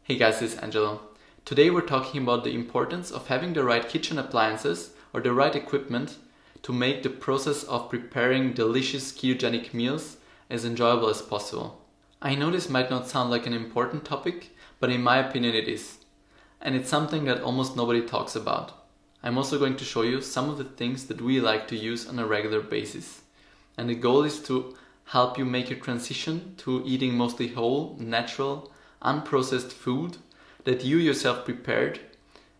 Hey guys, this is Angelo. Today we're talking about the importance of having the right kitchen appliances or the right equipment to make the process of preparing delicious ketogenic meals as enjoyable as possible. I know this might not sound like an important topic, but in my opinion it is. And it's something that almost nobody talks about. I'm also going to show you some of the things that we like to use on a regular basis. And the goal is to help you make your transition to eating mostly whole, natural, unprocessed food that you yourself prepared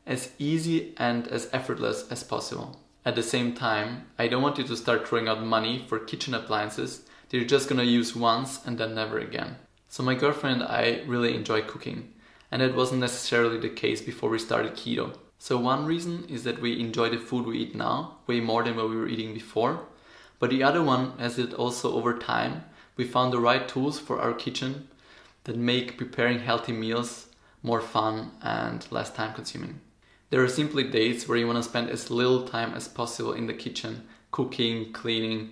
as easy and as effortless as possible. At the same time, I don't want you to start throwing out money for kitchen appliances that you're just gonna use once and then never again. So my girlfriend and I really enjoy cooking, and that wasn't necessarily the case before we started keto. So one reason is that we enjoy the food we eat now way more than what we were eating before, but the other one is that also over time we found the right tools for our kitchen that make preparing healthy meals more fun and less time consuming. There are simply days where you want to spend as little time as possible in the kitchen, cooking, cleaning,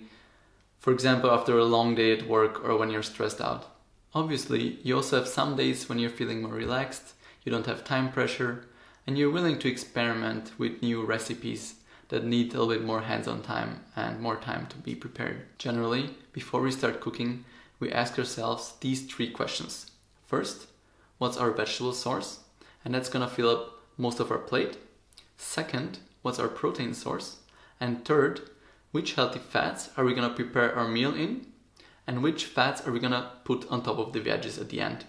for example after a long day at work or when you're stressed out. Obviously, you also have some days when you're feeling more relaxed, you don't have time pressure, and you're willing to experiment with new recipes that need a little bit more hands-on time and more time to be prepared. Generally, before we start cooking, we ask ourselves these three questions. First, what's our vegetable source? And that's gonna fill up most of our plate. Second, what's our protein source? And third, which healthy fats are we gonna prepare our meal in? And which fats are we gonna put on top of the veggies at the end?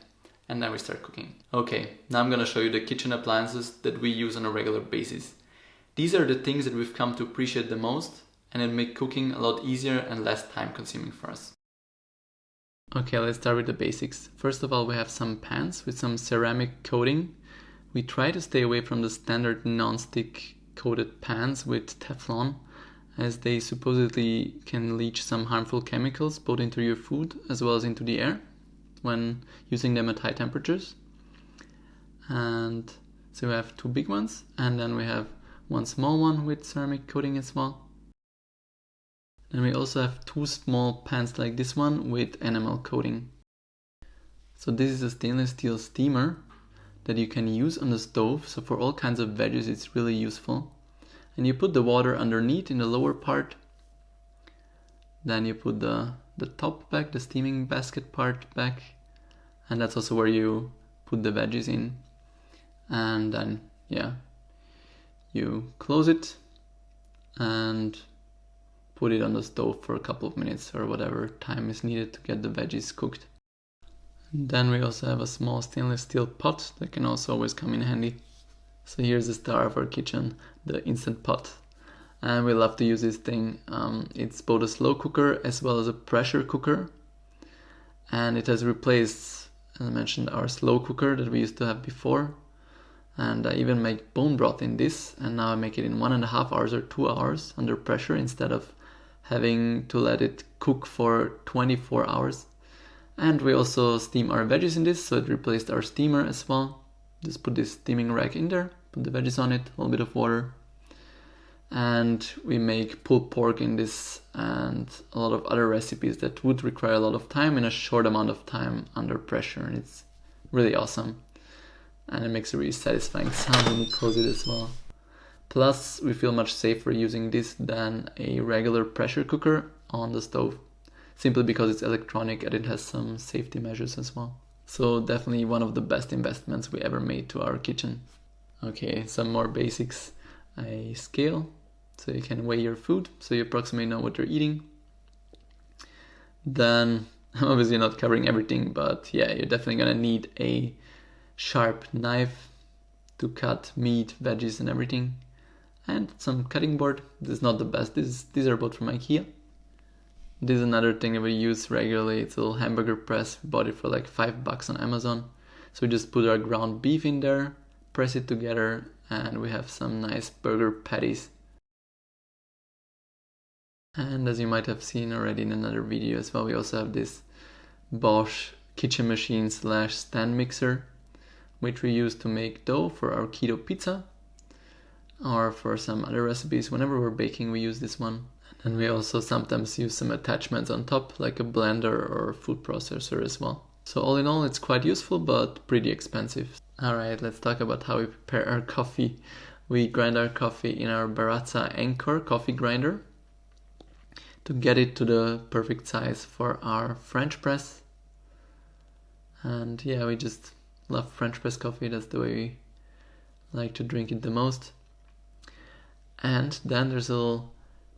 And then we start cooking. Okay, now I'm gonna show you the kitchen appliances that we use on a regular basis. These are the things that we've come to appreciate the most and that make cooking a lot easier and less time consuming for us. Okay, let's start with the basics. First of all, we have some pans with some ceramic coating. We try to stay away from the standard non-stick coated pans with Teflon, as they supposedly can leach some harmful chemicals both into your food as well as into the air when using them at high temperatures. And so we have two big ones, and then we have one small one with ceramic coating as well. And we also have two small pans like this one with enamel coating. So this is a stainless steel steamer that you can use on the stove. So for all kinds of veggies it's really useful. And you put the water underneath in the lower part. Then you put the top back, the steaming basket part back. And that's also where you put the veggies in. And then, you close it and put it on the stove for a couple of minutes or whatever time is needed to get the veggies cooked. And then we also have a small stainless steel pot that can also always come in handy. So here's the star of our kitchen, the Instant Pot. And we love to use this thing. It's both a slow cooker as well as a pressure cooker. And it has replaced, as I mentioned, our slow cooker that we used to have before. And I even make bone broth in this, and now I make it in 1.5 hours or 2 hours under pressure instead of having to let it cook for 24 hours. And we also steam our veggies in this, so it replaced our steamer as well. Just put this steaming rack in there, put the veggies on it, a little bit of water. And we make pulled pork in this and a lot of other recipes that would require a lot of time in a short amount of time under pressure, and it's really awesome. And it makes a really satisfying sound when you close it as well. Plus, we feel much safer using this than a regular pressure cooker on the stove, simply because it's electronic and it has some safety measures as well. So definitely one of the best investments we ever made to our kitchen. Okay, some more basics. A scale, so you can weigh your food, so you approximately know what you're eating. Then, I'm obviously not covering everything, but yeah, you're definitely gonna need a sharp knife to cut meat, veggies and everything. And some cutting board. This is not the best. These are both from IKEA. This is another thing that we use regularly. It's a little hamburger press. We bought it for like $5 on Amazon. So we just put our ground beef in there, press it together, and we have some nice burger patties. And as you might have seen already in another video as well, we also have this Bosch kitchen machine / stand mixer, which we use to make dough for our keto pizza or for some other recipes. Whenever we're baking, we use this one. And we also sometimes use some attachments on top, like a blender or food processor as well. So all in all, it's quite useful, but pretty expensive. Alright, let's talk about how we prepare our coffee. We grind our coffee in our Baratza Anchor coffee grinder to get it to the perfect size for our French press. And yeah, we just love French press coffee. That's the way we like to drink it the most. And then there's a little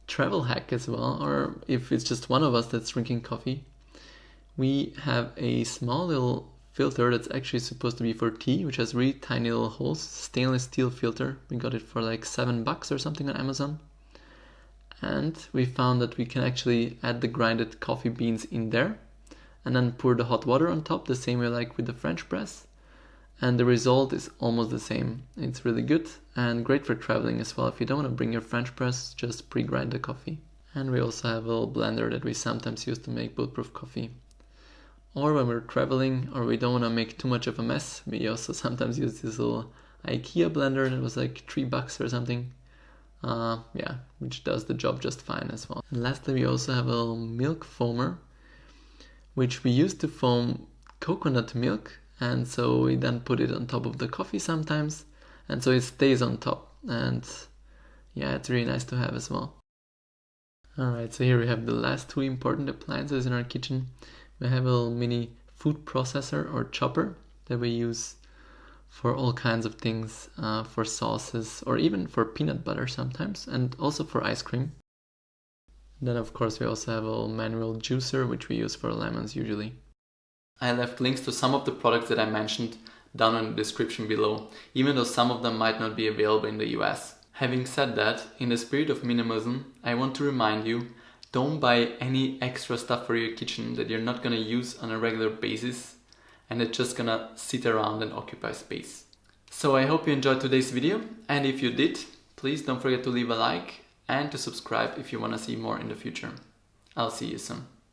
travel hack as well, or if it's just one of us that's drinking coffee, we have a small little filter that's actually supposed to be for tea, which has really tiny little holes, stainless steel filter. We got it for like $7 or something on Amazon. And we found that we can actually add the grinded coffee beans in there and then pour the hot water on top, the same way like with the French press. And the result is almost the same. It's really good and great for traveling as well. If you don't want to bring your French press, just pre-grind the coffee. And we also have a little blender that we sometimes use to make bulletproof coffee. Or when we're traveling or we don't want to make too much of a mess, we also sometimes use this little IKEA blender that was like $3 or something. Which does the job just fine as well. And lastly, we also have a little milk foamer, which we use to foam coconut milk. And so we then put it on top of the coffee sometimes. And so it stays on top. And yeah, it's really nice to have as well. Alright, so here we have the last two important appliances in our kitchen. We have a little mini food processor or chopper that we use for all kinds of things, for sauces or even for peanut butter sometimes, and also for ice cream. Then of course we also have a little manual juicer, which we use for lemons usually. I left links to some of the products that I mentioned down in the description below, even though some of them might not be available in the US. Having said that, in the spirit of minimalism, I want to remind you, don't buy any extra stuff for your kitchen that you're not gonna use on a regular basis and it's just gonna sit around and occupy space. So I hope you enjoyed today's video, and if you did, please don't forget to leave a like and to subscribe if you wanna see more in the future. I'll see you soon.